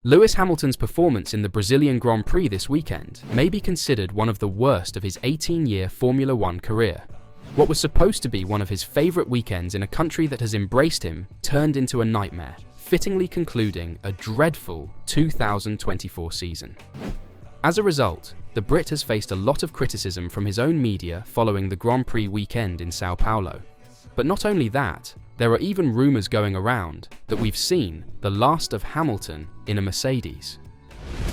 Lewis Hamilton's performance in the Brazilian Grand Prix this weekend may be considered one of the worst of his 18-year Formula One career. What was supposed to be one of his favourite weekends in a country that has embraced him turned into a nightmare, fittingly concluding a dreadful 2024 season. As a result, the Brit has faced a lot of criticism from his own media following the Grand Prix weekend in Sao Paulo. But not only that, there are even rumours going around that we've seen the last of Hamilton in a Mercedes.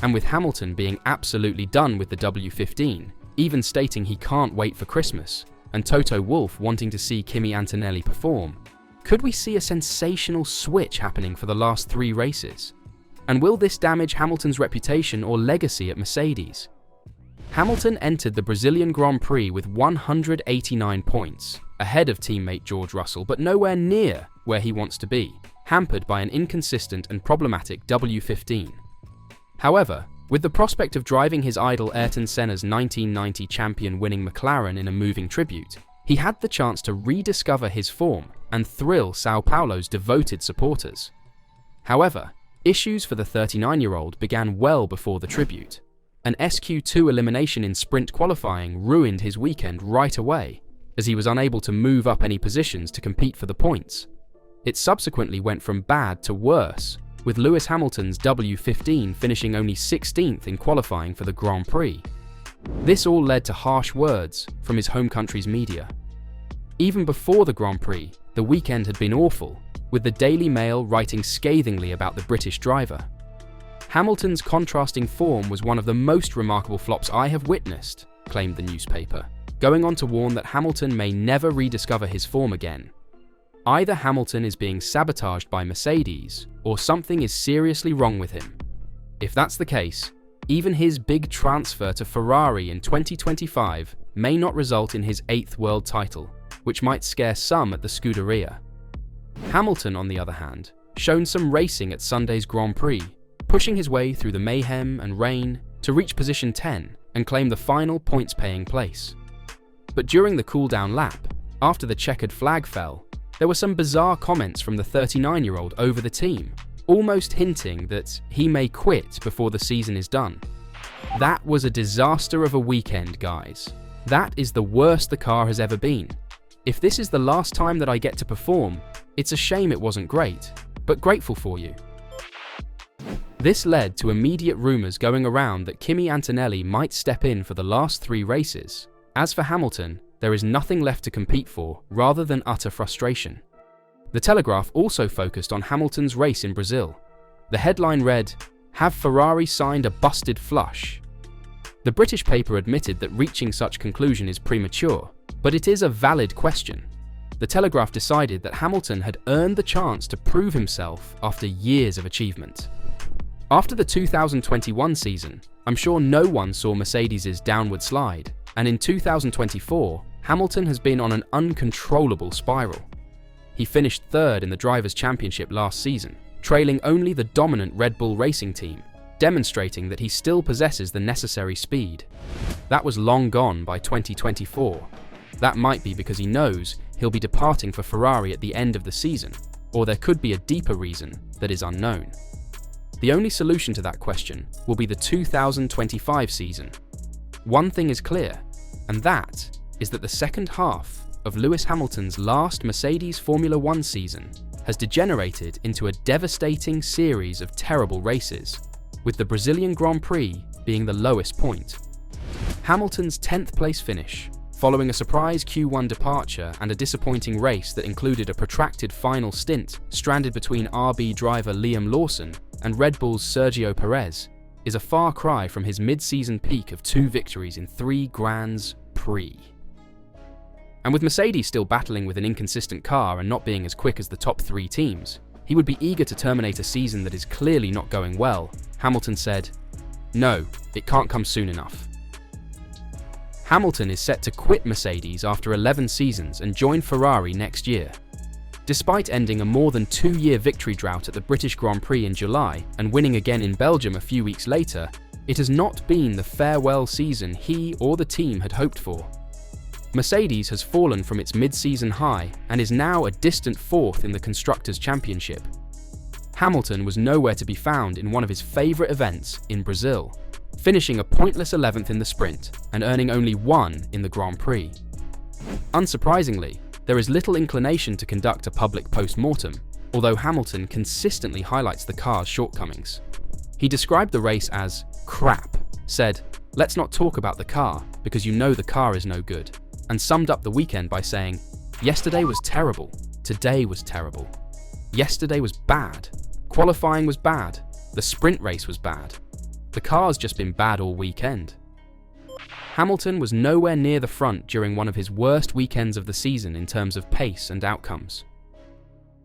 And with Hamilton being absolutely done with the W15, even stating he can't wait for Christmas, and Toto Wolff wanting to see Kimi Antonelli perform, could we see a sensational switch happening for the last 3 races? And will this damage Hamilton's reputation or legacy at Mercedes? Hamilton entered the Brazilian Grand Prix with 189 points, ahead of teammate George Russell, but nowhere near where he wants to be, hampered by an inconsistent and problematic W15. However, with the prospect of driving his idol Ayrton Senna's 1990 champion-winning McLaren in a moving tribute, he had the chance to rediscover his form and thrill Sao Paulo's devoted supporters. However, issues for the 39-year-old began well before the tribute. An SQ2 elimination in sprint qualifying ruined his weekend right away, as he was unable to move up any positions to compete for the points. It subsequently went from bad to worse, with Lewis Hamilton's W15 finishing only 16th in qualifying for the Grand Prix. This all led to harsh words from his home country's media. Even before the Grand Prix, the weekend had been awful, with the Daily Mail writing scathingly about the British driver. Hamilton's contrasting form was one of the most remarkable flops I have witnessed, claimed the newspaper, going on to warn that Hamilton may never rediscover his form again. Either Hamilton is being sabotaged by Mercedes, or something is seriously wrong with him. If that's the case, even his big transfer to Ferrari in 2025 may not result in his 8th world title, which might scare some at the Scuderia. Hamilton, on the other hand, shown some racing at Sunday's Grand Prix, pushing his way through the mayhem and rain to reach position 10 and claim the final points-paying place. But during the cool-down lap, after the checkered flag fell, there were some bizarre comments from the 39-year-old over the team, almost hinting that he may quit before the season is done. That was a disaster of a weekend, guys. That is the worst the car has ever been. If this is the last time that I get to perform, it's a shame it wasn't great, but grateful for you. This led to immediate rumours going around that Kimi Antonelli might step in for the last 3 races. As for Hamilton, there is nothing left to compete for rather than utter frustration. The Telegraph also focused on Hamilton's race in Brazil. The headline read, "Have Ferrari signed a busted flush?" The British paper admitted that reaching such conclusion is premature, but it is a valid question. The Telegraph decided that Hamilton had earned the chance to prove himself after years of achievement. After the 2021 season, I'm sure no one saw Mercedes' downward slide, and in 2024, Hamilton has been on an uncontrollable spiral. He finished 3rd in the Drivers' Championship last season, trailing only the dominant Red Bull Racing team, demonstrating that he still possesses the necessary speed. That was long gone by 2024. That might be because he knows he'll be departing for Ferrari at the end of the season, or there could be a deeper reason that is unknown. The only solution to that question will be the 2025 season. One thing is clear, and that is that the second half of Lewis Hamilton's last Mercedes Formula One season has degenerated into a devastating series of terrible races, with the Brazilian Grand Prix being the lowest point. Hamilton's 10th place finish, following a surprise Q1 departure and a disappointing race that included a protracted final stint stranded between RB driver Liam Lawson and Red Bull's Sergio Perez, is a far cry from his mid-season peak of 2 victories in 3 Grands Prix. And with Mercedes still battling with an inconsistent car and not being as quick as the top 3 teams, he would be eager to terminate a season that is clearly not going well. Hamilton said, "No, it can't come soon enough." Hamilton is set to quit Mercedes after 11 seasons and join Ferrari next year. Despite ending a more than 2-year victory drought at the British Grand Prix in July and winning again in Belgium a few weeks later, it has not been the farewell season he or the team had hoped for. Mercedes has fallen from its mid-season high and is now a distant 4th in the Constructors' Championship. Hamilton was nowhere to be found in one of his favourite events in Brazil, finishing a pointless 11th in the sprint and earning only 1 in the Grand Prix. Unsurprisingly, there is little inclination to conduct a public post-mortem, although Hamilton consistently highlights the car's shortcomings. He described the race as crap, said, "Let's not talk about the car because you know the car is no good," and summed up the weekend by saying, "Yesterday was terrible, today was terrible. Yesterday was bad, qualifying was bad, the sprint race was bad. The car's just been bad all weekend." Hamilton was nowhere near the front during one of his worst weekends of the season in terms of pace and outcomes.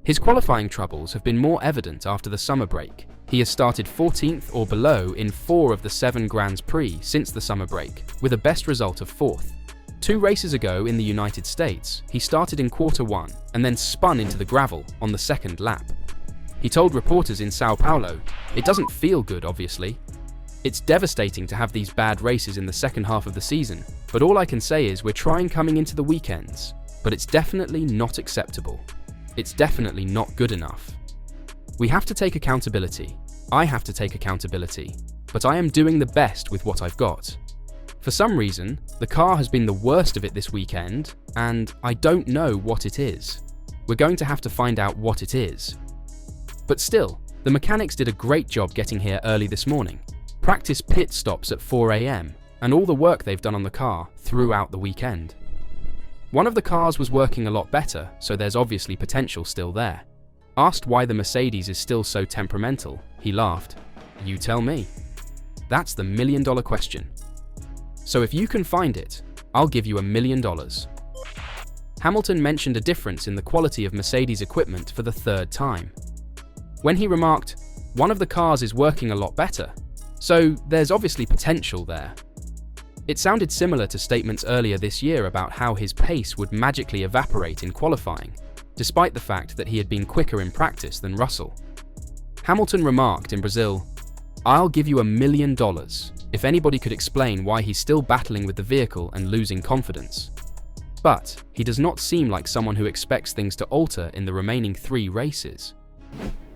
His qualifying troubles have been more evident after the summer break. He has started 14th or below in 4 of the 7 Grand Prix since the summer break, with a best result of 4th. 2 races ago in the United States, he started in Q1 and then spun into the gravel on the 2nd lap. He told reporters in Sao Paulo, "It doesn't feel good, obviously. It's devastating to have these bad races in the second half of the season, but all I can say is we're trying coming into the weekends, but it's definitely not acceptable. It's definitely not good enough. We have to take accountability. I have to take accountability, but I am doing the best with what I've got. For some reason, the car has been the worst of it this weekend, and I don't know what it is. We're going to have to find out what it is." But still, the mechanics did a great job getting here early this morning. Practice pit stops at 4 AM, and all the work they've done on the car throughout the weekend. One of the cars was working a lot better, so there's obviously potential still there. Asked why the Mercedes is still so temperamental, he laughed. "You tell me. That's the $1,000,000 question. So if you can find it, I'll give you $1,000,000. Hamilton mentioned a difference in the quality of Mercedes equipment for the 3rd time. When he remarked, "One of the cars is working a lot better, so there's obviously potential there." It sounded similar to statements earlier this year about how his pace would magically evaporate in qualifying, despite the fact that he had been quicker in practice than Russell. Hamilton remarked in Brazil, "I'll give you $1,000,000 if anybody could explain why he's still battling with the vehicle and losing confidence." But he does not seem like someone who expects things to alter in the remaining 3 races.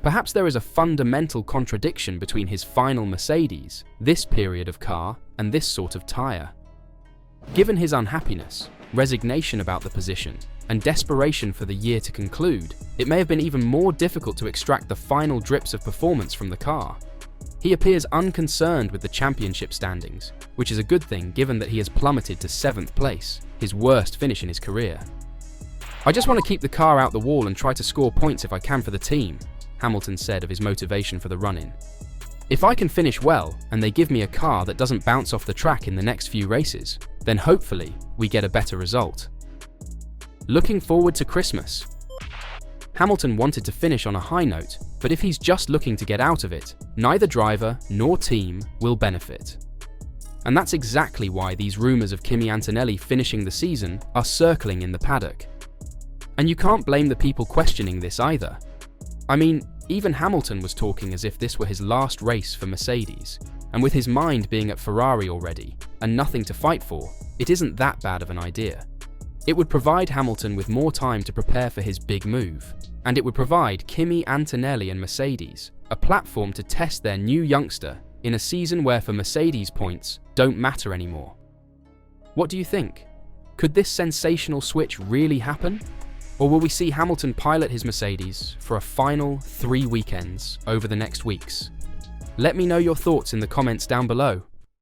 Perhaps there is a fundamental contradiction between his final Mercedes, this period of car, and this sort of tyre. Given his unhappiness, resignation about the position, and desperation for the year to conclude, it may have been even more difficult to extract the final drips of performance from the car. He appears unconcerned with the championship standings, which is a good thing given that he has plummeted to 7th place, his worst finish in his career. "I just want to keep the car out the wall and try to score points if I can for the team," Hamilton said of his motivation for the run-in. "If I can finish well and they give me a car that doesn't bounce off the track in the next few races, then hopefully we get a better result." Looking forward to Christmas. Hamilton wanted to finish on a high note, but if he's just looking to get out of it, neither driver nor team will benefit. And that's exactly why these rumours of Kimi Antonelli finishing the season are circling in the paddock. And you can't blame the people questioning this either. I mean, even Hamilton was talking as if this were his last race for Mercedes, and with his mind being at Ferrari already, and nothing to fight for, it isn't that bad of an idea. It would provide Hamilton with more time to prepare for his big move, and it would provide Kimi Antonelli and Mercedes a platform to test their new youngster in a season where for Mercedes points don't matter anymore. What do you think? Could this sensational switch really happen? Or will we see Hamilton pilot his Mercedes for a final 3 weekends over the next weeks? Let me know your thoughts in the comments down below.